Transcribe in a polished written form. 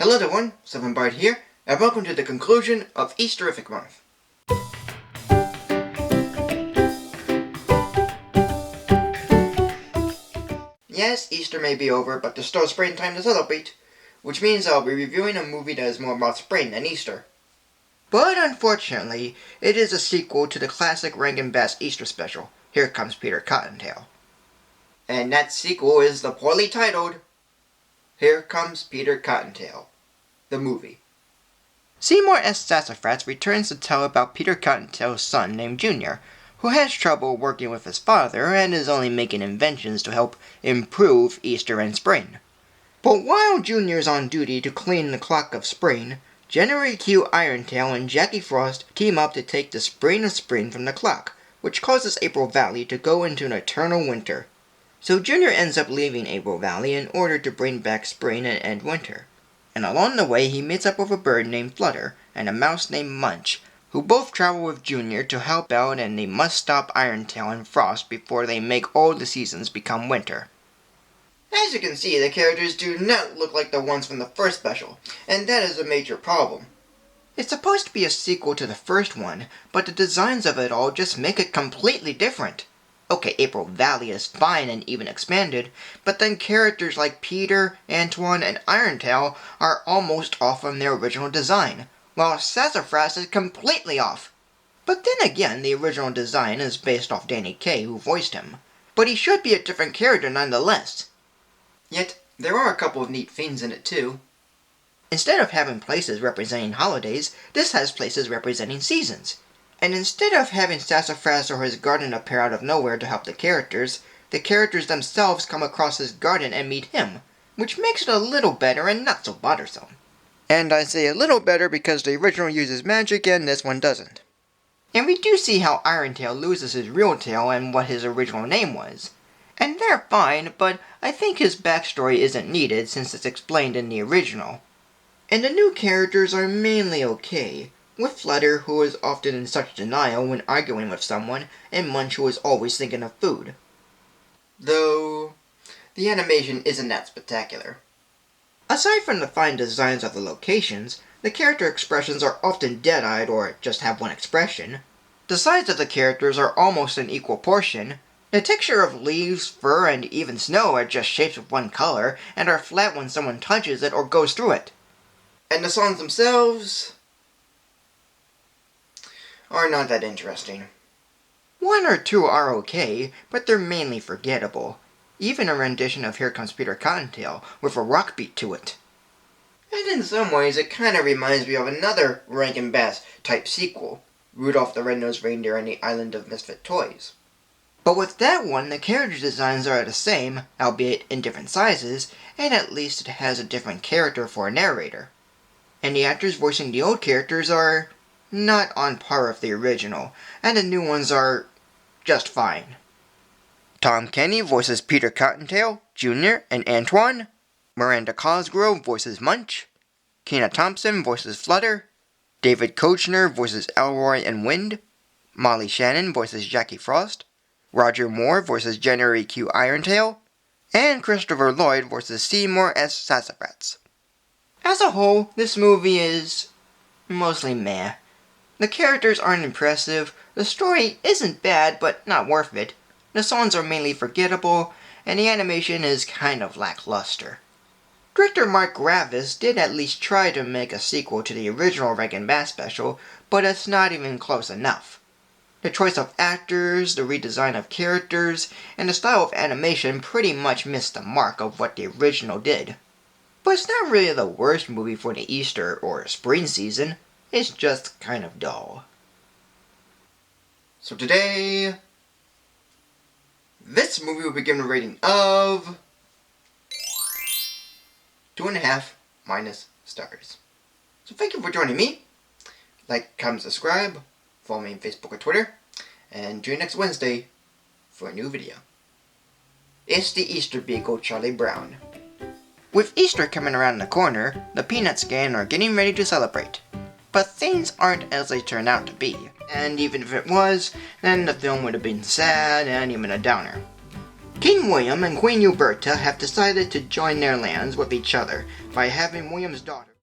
Hello everyone, Seven Bard here, and welcome to the conclusion of Easter-Riffic Month. Yes, Easter may be over, but there's still springtime to celebrate, which means I'll be reviewing a movie that is more about spring than Easter. But unfortunately, it is a sequel to the classic Rankin Easter special, Here Comes Peter Cottontail. And that sequel is the poorly titled Here Comes Peter Cottontail, the movie. Seymour S. Sassafras returns to tell about Peter Cottontail's son named Junior, who has trouble working with his father and is only making inventions to help improve Easter and spring. But while Junior's on duty to clean the clock of spring, January Q Irontail and Jackie Frost team up to take the spring of spring from the clock, which causes April Valley to go into an eternal winter. So Junior ends up leaving April Valley in order to bring back spring and end winter. And along the way he meets up with a bird named Flutter and a mouse named Munch, who both travel with Junior to help out, and they must stop Irontail and Frost before they make all the seasons become winter. As you can see, the characters do not look like the ones from the first special, and that is a major problem. It's supposed to be a sequel to the first one, but the designs of it all just make it completely different. Okay, April Valley is fine and even expanded, but then characters like Peter, Antoine, and Irontail are almost off from their original design, while Sassafras is completely off. But then again, the original design is based off Danny Kaye, who voiced him, but he should be a different character nonetheless. Yet, there are a couple of neat things in it too. Instead of having places representing holidays, this has places representing seasons. And instead of having Sassafras or his garden appear out of nowhere to help the characters themselves come across his garden and meet him, which makes it a little better and not so bothersome. And I say a little better because the original uses magic and this one doesn't. And we do see how Irontail loses his real tail and what his original name was. And they're fine, but I think his backstory isn't needed since it's explained in the original. And the new characters are mainly okay, with Flutter, who is often in such denial when arguing with someone, and Munch, who is always thinking of food. Though, the animation isn't that spectacular. Aside from the fine designs of the locations, the character expressions are often dead-eyed or just have one expression. The sides of the characters are almost in equal portion. The texture of leaves, fur, and even snow are just shapes of one color, and are flat when someone touches it or goes through it. And the songs themselves are not that interesting. One or two are okay, but they're mainly forgettable. Even a rendition of Here Comes Peter Cottontail with a rock beat to it. And in some ways it kinda reminds me of another Rankin type sequel, Rudolph the Red-Nosed Reindeer and the Island of Misfit Toys. But with that one, the character designs are the same, albeit in different sizes, and at least it has a different character for a narrator. And the actors voicing the old characters are not on par with the original, and the new ones are just fine. Tom Kenny voices Peter Cottontail, Jr. and Antoine. Miranda Cosgrove voices Munch. Keena Thompson voices Flutter. David Koechner voices Elroy and Wind. Molly Shannon voices Jackie Frost. Roger Moore voices January Q Irontail. And Christopher Lloyd voices Seymour S. Sassafras. As a whole, this movie is mostly meh. The characters aren't impressive, the story isn't bad but not worth it, the songs are mainly forgettable, and the animation is kind of lackluster. Director Mark Gravitz did at least try to make a sequel to the original Rankin special, but it's not even close enough. The choice of actors, the redesign of characters, and the style of animation pretty much missed the mark of what the original did. But it's not really the worst movie for the Easter or spring season, it's just kind of dull. So today, this movie will be given a rating of 2.5 minus stars. So thank you for joining me. Like, comment, subscribe, follow me on Facebook or Twitter, and tune next Wednesday for a new video. It's the Easter Beagle Charlie Brown. With Easter coming around the corner, the Peanuts gang are getting ready to celebrate. But things aren't as they turn out to be, and even if it was, then the film would have been sad and even a downer. King William and Queen Uberta have decided to join their lands with each other by having William's daughter